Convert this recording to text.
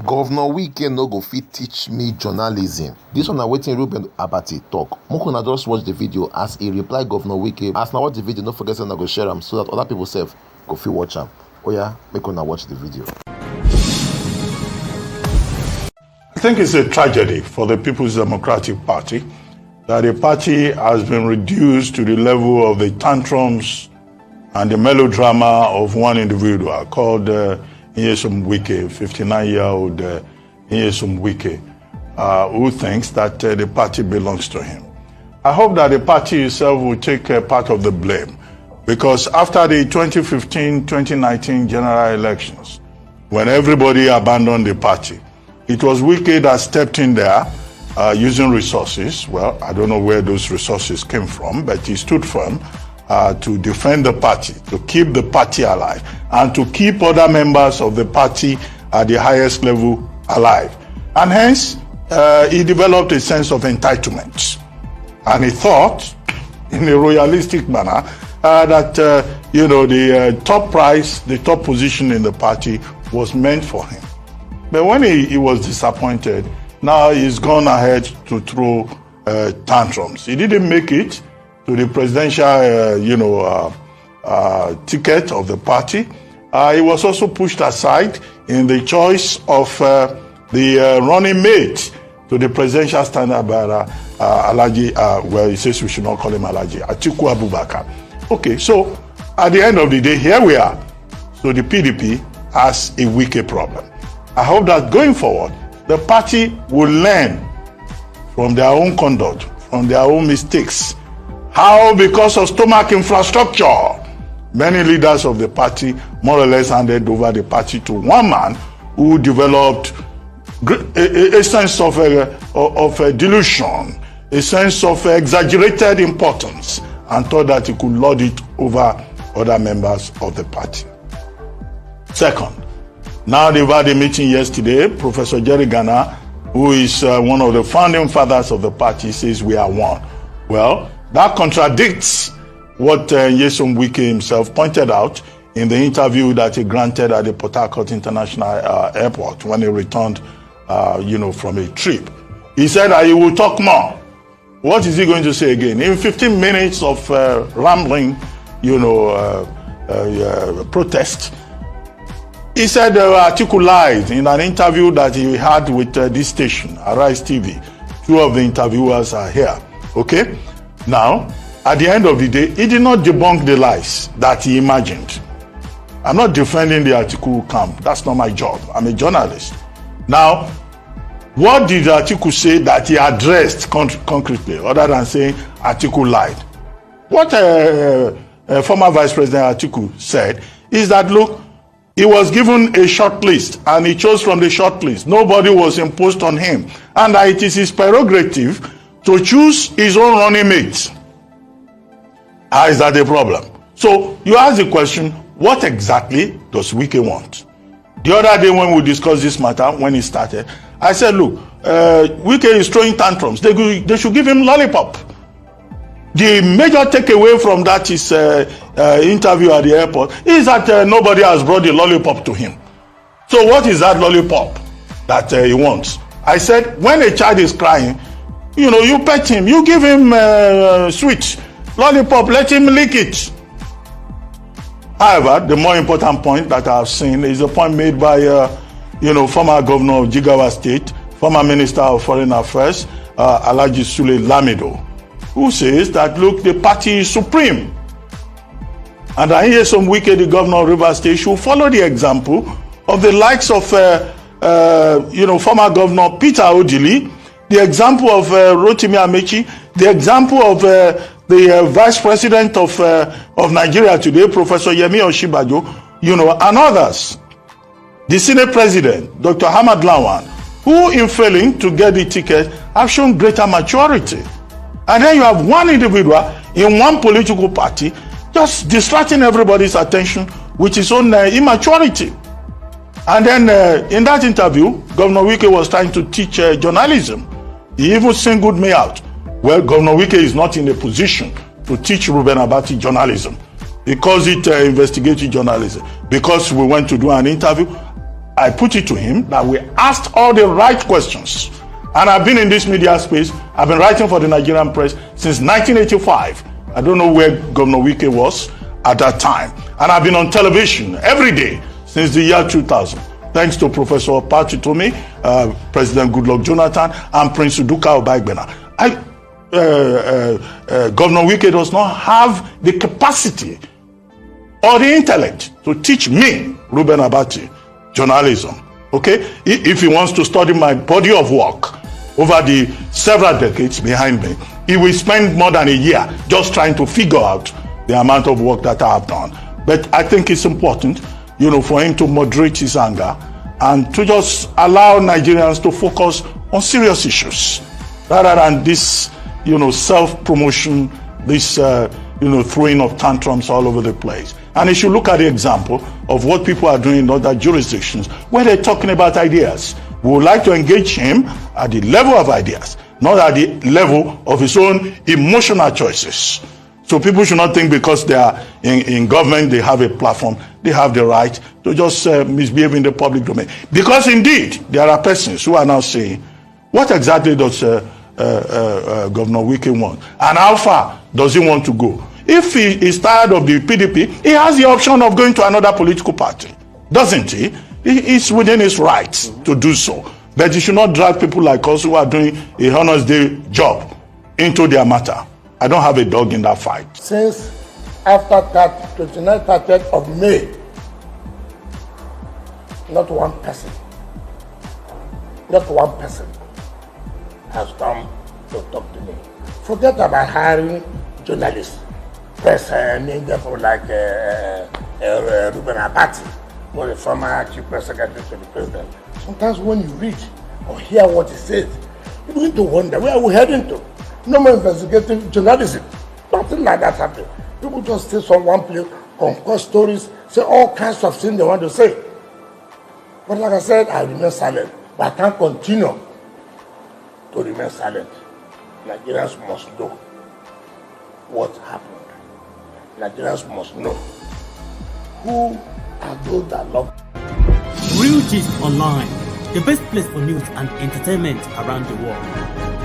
Governor Wike no go fit teach me journalism. This one na wetin Ruben Abati talk. Make una just watch the video as he reply Governor Wike. As na watch the video, no forget say una go share am so that other people sef go fit watch am. Oya, make una watch the video. I think it's a tragedy for the People's Democratic Party that the party has been reduced to the level of the tantrums and the melodrama of one individual called Nyesom Wike, 59-year-old Nyesom Wike, who thinks that the party belongs to him. I hope that the party itself will take part of the blame, because after the 2015-2019 general elections, when everybody abandoned the party, it was Wike that stepped in there using resources. Well, I don't know where those resources came from, but he stood firm to defend the party, to keep the party alive, and to keep other members of the party at the highest level alive. And hence, he developed a sense of entitlement. And he thought, in a royalistic manner, that the top prize, the top position in the party was meant for him. But when he was disappointed, now he's gone ahead to throw tantrums. He didn't make it to the presidential, ticket of the party. He was also pushed aside in the choice of the running mate to the presidential standard bearer, Alhaji, well, he says we should not call him Alhaji, Atiku Abubakar. Okay, so at the end of the day, here we are. So the PDP has a Wike problem. I hope that going forward, the party will learn from their own conduct, from their own mistakes, how because of stomach infrastructure, many leaders of the party more or less handed over the party to one man who developed a sense of delusion, a sense of exaggerated importance, and thought that he could lord it over other members of the party. Second, now they've had a meeting yesterday. Professor Jerry Ghana, who is one of the founding fathers of the party, says we are one. Well, that contradicts what Nyesom Wike himself pointed out in the interview that he granted at the Port Harcourt International Airport when he returned, from a trip. He said that he will talk more. What is he going to say again? In 15 minutes of rambling, protest, he said Atiku lied in an interview that he had with this station, Arise TV. Two of the interviewers are here. Okay? Now, at the end of the day, he did not debunk the lies that he imagined. I'm not defending the Atiku camp. That's not my job. I'm a journalist. Now, what did Atiku say that he addressed concretely, other than saying Atiku lied? What former Vice President Atiku said is that, look, he was given a short list and he chose from the short list. Nobody was imposed on him. And it is his prerogative to choose his own running mate. How is that a problem? So you ask the question, what exactly does Wike want? The other day when we discussed this matter, when it started, I said, look, Wike is throwing tantrums. They should give him lollipop. The major takeaway from that is interview at the airport is that nobody has brought the lollipop to him. So what is that lollipop that he wants? I said, when a child is crying, you pet him, you give him sweet lollipop, let him lick it. However, the more important point that I have seen is the point made by former governor of Jigawa State, former minister of foreign affairs, Alhaji Sule Lamido, who says that, look, the party is supreme. And I hear some Wike, the governor of Rivers State, should follow the example of the likes of, former governor Peter Odili, the example of Rotimi Amechi, the example of the vice president of Nigeria today, Professor Yemi Oshibajo, and others. The Senate president, Dr. Hamad Lawan, who in failing to get the ticket have shown greater maturity. And then you have one individual in one political party just distracting everybody's attention with his own immaturity. And then in that interview, Governor Wike was trying to teach journalism. He even singled me out. Well, Governor Wike is not in a position to teach Ruben Abati journalism. He calls it investigative journalism. Because we went to do an interview, I put it to him that we asked all the right questions. And I've been in this media space. I've been writing for the Nigerian press since 1985. I don't know where Governor Wike was at that time. And I've been on television every day since the year 2000. Thanks to Professor Pachitomi, President Goodluck Jonathan, and Prince Uduka Obagbena. Governor Wike does not have the capacity or the intellect to teach me, Reuben Abati, journalism. Okay? If he wants to study my body of work over the several decades behind me, he will spend more than a year just trying to figure out the amount of work that I have done. But I think it's important, for him to moderate his anger and to just allow Nigerians to focus on serious issues rather than this, self-promotion, this, throwing of tantrums all over the place. And he should look at the example of what people are doing in other jurisdictions where they're talking about ideas. We would like to engage him at the level of ideas, not at the level of his own emotional choices. So people should not think because they are in government, they have a platform, they have the right to just misbehave in the public domain. Because indeed, there are persons who are now saying, what exactly does Governor Wike want? And how far does he want to go? If he is tired of the PDP, he has the option of going to another political party, doesn't he? It's within his rights to do so. But he should not drag people like us who are doing a honest day job into their matter. I don't have a dog in that fight. Since after that 29th, 30th of May, not one person has come to talk to me. Forget about hiring journalists, press people like Reuben Abati, or the former chief press secretary to the president. Sometimes when you read or hear what he says, you begin to wonder, where are we heading to? No more investigative journalism. Nothing like that happening. People just stay from one place, concoct stories, say all kinds of things they want to say. But like I said, I remain silent. But I can't continue to remain silent. Nigerians must know what happened. Nigerians must know who are those that love. Real Gist Online, the best place for news and entertainment around the world.